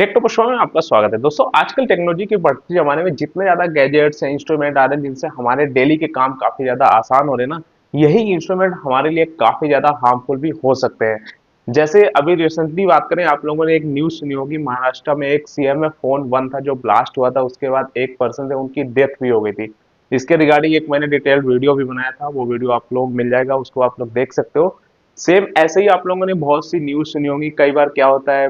Take topper show में आपका स्वागत है दोस्तों। आजकल टेक्नोलॉजी के बढ़ते जमाने में जितने ज्यादा गैजेट्स हैं, इंस्ट्रूमेंट आ रहे हैं जिनसे हमारे डेली के काम काफी ज्यादा आसान हो रहे हैं ना, यही इंस्ट्रूमेंट हमारे लिए काफी ज्यादा हार्मफुल भी हो सकते हैं। जैसे अभी रिसेंटली बात करें, आप लोगों ने एक न्यूज सुनी होगी, महाराष्ट्र में एक सीएम में फोन वन था जो ब्लास्ट हुआ था, उसके बाद एक पर्सन से उनकी डेथ भी हो गई थी। इसके रिगार्डिंग एक मैंने डिटेल्ड वीडियो भी बनाया था, वो वीडियो आप लोग मिल जाएगा, उसको आप लोग देख सकते हो। सेम ऐसे ही आप लोगों ने बहुत सी न्यूज सुनी होंगी, कई बार क्या होता है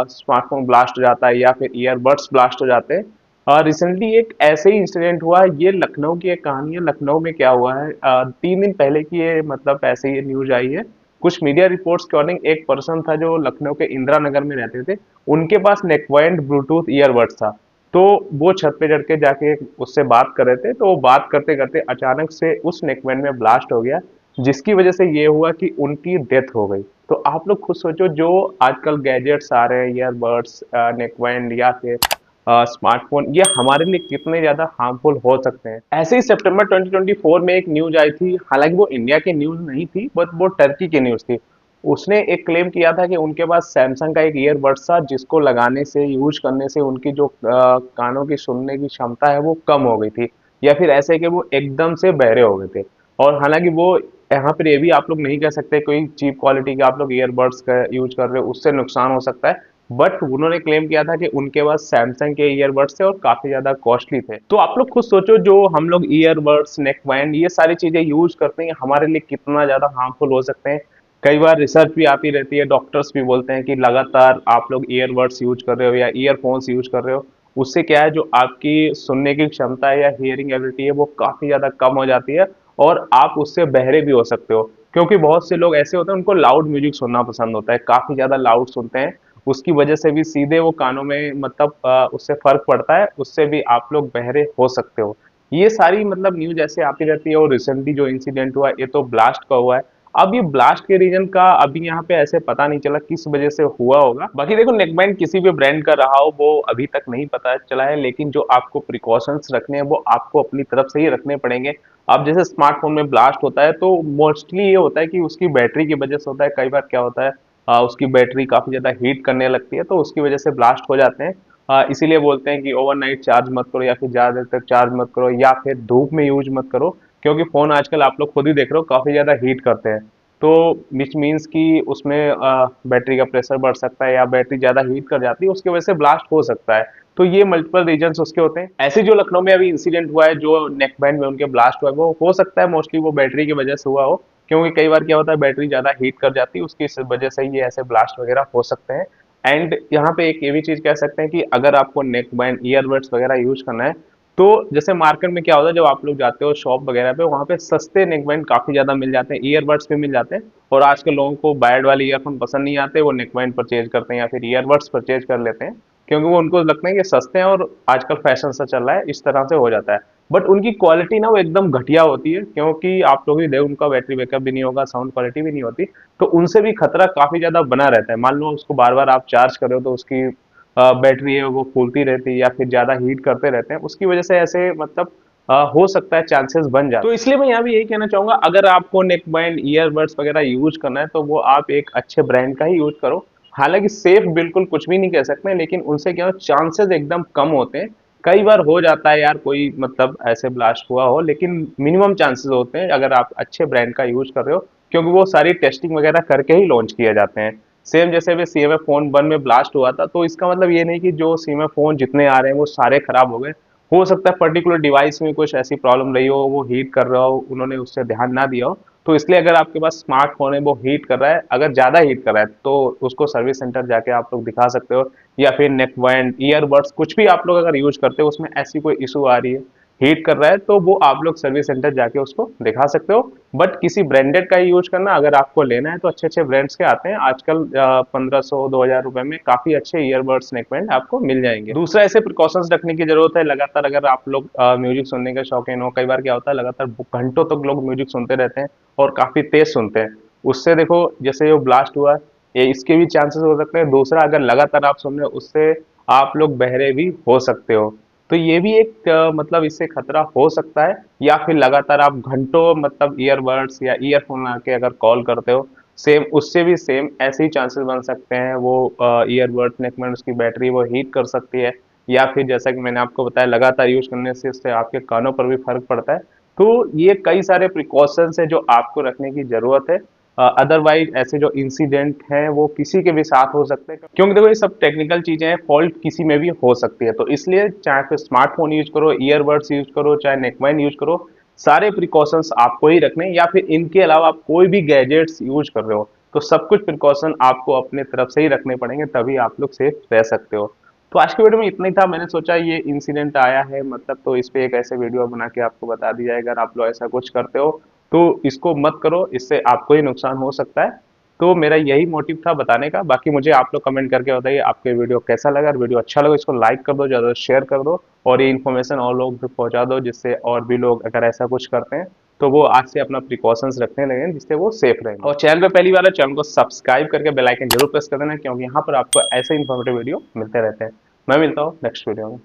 स्मार्टफोन ब्लास्ट हो जाता है या फिर ईयरबड्स ब्लास्ट हो जाते हैं। रिसेंटली एक ऐसे ही इंसिडेंट हुआ है, ये लखनऊ की एक कहानी है। लखनऊ में क्या हुआ है, 3 दिन पहले की ये मतलब ऐसे ही न्यूज आई है। कुछ मीडिया रिपोर्ट्स के अकॉर्डिंग एक पर्सन था जो लखनऊ के इंदिरा नगर में रहते थे, उनके पास नेकबैंड ब्लूटूथ ईयरबड्स था। तो वो छत पे चढ़ के जाके उससे बात कर रहे थे, तो वो बात करते करते अचानक से उस नेकबैंड में ब्लास्ट हो गया, जिसकी वजह से ये हुआ कि उनकी डेथ हो गई। तो आप लोग खुद सोचो, जो आजकल गैजेट्स आ रहे हैं, ईयरबड्स, नेकबैंड या फिर स्मार्टफोन, ये हमारे लिए कितने ज्यादा हार्मफुल हो सकते हैं। ऐसे ही सितंबर 2024 में एक न्यूज आई थी, हालांकि वो इंडिया की न्यूज नहीं थी बट वो टर्की की न्यूज थी। उसने एक क्लेम किया था कि उनके पास सैमसंग का एक ईयरबड्स था जिसको लगाने से, यूज करने से उनकी जो कानों की सुनने की क्षमता है वो कम हो गई थी, या फिर ऐसे कि वो एकदम से बहरे हो गए थे। और हालांकि वो यहाँ पर ये भी आप लोग नहीं कह सकते कोई चीप क्वालिटी के आप लोग ईयरबड्स का यूज कर रहे हो उससे नुकसान हो सकता है। बट उन्होंने क्लेम किया था कि उनके पास सैमसंग के ईयरबड्स थे और काफी ज्यादा कॉस्टली थे। तो आप लोग खुद सोचो, जो हम लोग ईयरबड्स, नेकबैंड, ये सारी चीजें यूज करते हैं, हमारे लिए कितना ज्यादा हार्मफुल हो सकते हैं। कई बार रिसर्च भी आती रहती है, डॉक्टर्स भी बोलते हैं कि लगातार आप लोग ईयरबड्स यूज कर रहे हो या ईयरफोन्स यूज कर रहे हो, उससे क्या है, जो आपकी सुनने की क्षमता है या हियरिंग एबिलिटी है वो काफी ज्यादा कम हो जाती है और आप उससे बहरे भी हो सकते हो। क्योंकि बहुत से लोग ऐसे होते हैं, उनको लाउड म्यूजिक सुनना पसंद होता है, काफी ज्यादा लाउड सुनते हैं, उसकी वजह से भी सीधे वो कानों में मतलब उससे फर्क पड़ता है, उससे भी आप लोग बहरे हो सकते हो। ये सारी मतलब न्यूज ऐसे आती रहती है। और रिसेंटली जो इंसिडेंट हुआ ये तो ब्लास्ट का हुआ है। अब ये ब्लास्ट के रीजन का अभी यहाँ पे ऐसे पता नहीं चला किस वजह से हुआ होगा। बाकी देखो, नेकबैंड किसी भी ब्रांड का रहा हो वो अभी तक नहीं पता चला है, लेकिन जो आपको प्रिकॉशंस रखने हैं वो आपको अपनी तरफ से ही रखने पड़ेंगे। अब जैसे स्मार्टफोन में ब्लास्ट होता है तो मोस्टली ये होता है कि उसकी बैटरी की वजह से होता है। कई बार क्या होता है, उसकी बैटरी काफी ज्यादा हीट करने लगती है तो उसकी वजह से ब्लास्ट हो जाते हैं। इसीलिए बोलते हैं कि ओवरनाइट चार्ज मत करो या फिर ज्यादा देर तक चार्ज मत करो या फिर धूप में यूज मत करो, क्योंकि फोन आजकल आप लोग खुद ही देख रहे हो काफी ज्यादा हीट करते हैं। तो विच मीन्स कि उसमें बैटरी का प्रेशर बढ़ सकता है या बैटरी ज्यादा हीट कर जाती है, उसकी वजह से ब्लास्ट हो सकता है। तो ये मल्टीपल रीजंस उसके होते हैं। ऐसे जो लखनऊ में अभी इंसिडेंट हुआ है, जो नेक बैंड में उनके ब्लास्ट हुआ है, वो हो सकता है मोस्टली वो बैटरी की वजह से हुआ हो, क्योंकि कई बार क्या होता है बैटरी ज्यादा हीट कर जाती है, उसकी वजह से ये ऐसे ब्लास्ट वगैरह हो सकते हैं। एंड यहाँ पे एक ये भी चीज कह सकते हैं कि अगर आपको नेक बैंड, ईयरबड्स वगैरह यूज करना है, तो जैसे मार्केट में क्या होता है, जब आप लोग जाते हो शॉप वगैरह पे, वहाँ पे सस्ते नेकबैंड काफी ज्यादा मिल जाते हैं, ईयरबड्स भी मिल जाते हैं। और आजकल लोगों को वायर्ड वाले ईयरफोन पसंद नहीं आते, वो नेकबैंड परचेज करते हैं या फिर ईयरबड्स परचेज कर लेते हैं, क्योंकि वो उनको लगता है कि सस्ते हैं और आजकल फैशन सा चल रहा है, इस तरह से हो जाता है। बट उनकी क्वालिटी ना वो एकदम घटिया होती है, क्योंकि आप लोग भी देखो उनका बैटरी बैकअप भी नहीं होगा, साउंड क्वालिटी भी नहीं होती। तो उनसे भी खतरा काफी ज्यादा बना रहता है। मान लो उसको बार बार आप चार्ज कर रहे हो तो उसकी बैटरी है वो फूलती रहती है या फिर ज्यादा हीट करते रहते हैं, उसकी वजह से ऐसे मतलब हो सकता है चांसेस बन जाए। तो इसलिए मैं यहाँ भी यही कहना चाहूंगा, अगर आपको नेकबैंड, ईयरबड्स वगैरह यूज करना है तो वो आप एक अच्छे ब्रांड का ही यूज करो। हालांकि सेफ बिल्कुल कुछ भी नहीं कह सकते, लेकिन उनसे क्या चांसेस एकदम कम होते हैं। कई बार हो जाता है यार, कोई मतलब ऐसे ब्लास्ट हुआ हो, लेकिन मिनिमम चांसेस होते हैं अगर आप अच्छे ब्रांड का यूज कर रहे हो, क्योंकि वो सारी टेस्टिंग वगैरह करके ही लॉन्च किए जाते हैं। सेम जैसे भी सीएमए फोन 1 में ब्लास्ट हुआ था, तो इसका मतलब ये नहीं कि जो सीएमए फोन जितने आ रहे हैं वो सारे खराब हो गए। हो सकता है पर्टिकुलर डिवाइस में कुछ ऐसी प्रॉब्लम रही हो, वो हीट कर रहा हो, उन्होंने उससे ध्यान ना दिया हो। तो इसलिए अगर आपके पास स्मार्टफोन है वो हीट कर रहा है, अगर ज्यादा हीट कर रहा है, तो उसको सर्विस सेंटर जाके आप लोग दिखा सकते हो। या फिर नेकबैंड, ईयरबड्स कुछ भी आप लोग अगर यूज करते हो, उसमें ऐसी कोई इशू आ रही है, हीट कर रहा है, तो वो आप लोग सर्विस सेंटर जाके उसको दिखा सकते हो। बट किसी ब्रांडेड का ही यूज करना, अगर आपको लेना है तो अच्छे अच्छे ब्रांड्स के आते हैं आजकल, 1500-2000 रुपए में काफी अच्छे ईयरबड्स, नेकबैंड आपको मिल जाएंगे। दूसरा, ऐसे प्रिकॉशंस रखने की जरूरत है। लगातार अगर आप लोग म्यूजिक सुनने के शौकीन हो, कई बार क्या होता है लगातार घंटों तक लोग म्यूजिक सुनते रहते हैं और काफी तेज सुनते हैं, उससे देखो जैसे जो ब्लास्ट हुआ, ये इसके भी चांसेस हो सकते हैं। दूसरा, अगर लगातार आप सुन रहे हो, उससे आप लोग बहरे भी हो सकते हो। तो ये भी एक मतलब इससे खतरा हो सकता है। या फिर लगातार आप घंटों मतलब ईयरबड्स या ईयरफोन लगा के अगर कॉल करते हो, सेम उससे भी सेम ऐसे ही चांसेस बन सकते हैं। वो ईयरबड्स नेक में उसकी बैटरी वो हीट कर सकती है, या फिर जैसा कि मैंने आपको बताया लगातार यूज करने से इससे आपके कानों पर भी फर्क पड़ता है। तो ये कई सारे प्रिकॉशंस है जो आपको रखने की जरूरत है। अदरवाइज ऐसे जो इंसिडेंट हैं वो किसी के भी साथ हो सकते हैं, क्योंकि देखो ये सब टेक्निकल चीजें हैं, फॉल्ट किसी में भी हो सकती है। तो इसलिए चाहे फिर स्मार्टफोन यूज करो, ईयरबड्स यूज करो, चाहे नेकबैंड यूज करो, सारे प्रिकॉशंस आपको ही रखने हैं। या फिर इनके अलावा आप कोई भी गैजेट्स यूज कर रहे हो तो सब कुछ प्रिकॉशन आपको अपने तरफ से ही रखने पड़ेंगे, तभी आप लोग सेफ रह सकते हो। तो आज के वीडियो में इतना ही था। मैंने सोचा ये इंसिडेंट आया है मतलब, तो इस पे एक ऐसे वीडियो बना के आपको बता दिया जाए। अगर आप लोग ऐसा कुछ करते हो तो इसको मत करो, इससे आपको ही नुकसान हो सकता है। तो मेरा यही मोटिव था बताने का। बाकी मुझे आप लोग कमेंट करके बताइए आपके वीडियो कैसा लगा। अगर वीडियो अच्छा लगा इसको लाइक कर दो, ज़्यादा शेयर कर दो, और ये इन्फॉर्मेशन और लोग तक पहुंचा दो, जिससे और भी लोग अगर ऐसा कुछ करते हैं तो वो आज से अपना प्रिकॉशंस रखने लगे, जिससे वो सेफ रहें। और चैनल पे पहली बार है, चैनल को सब्सक्राइब करके बेल आइकन जरूर प्रेस कर देना, क्योंकि यहाँ पर आपको ऐसे इन्फॉर्मेटिव वीडियो मिलते रहते हैं। मैं मिलता हूँ नेक्स्ट वीडियो में।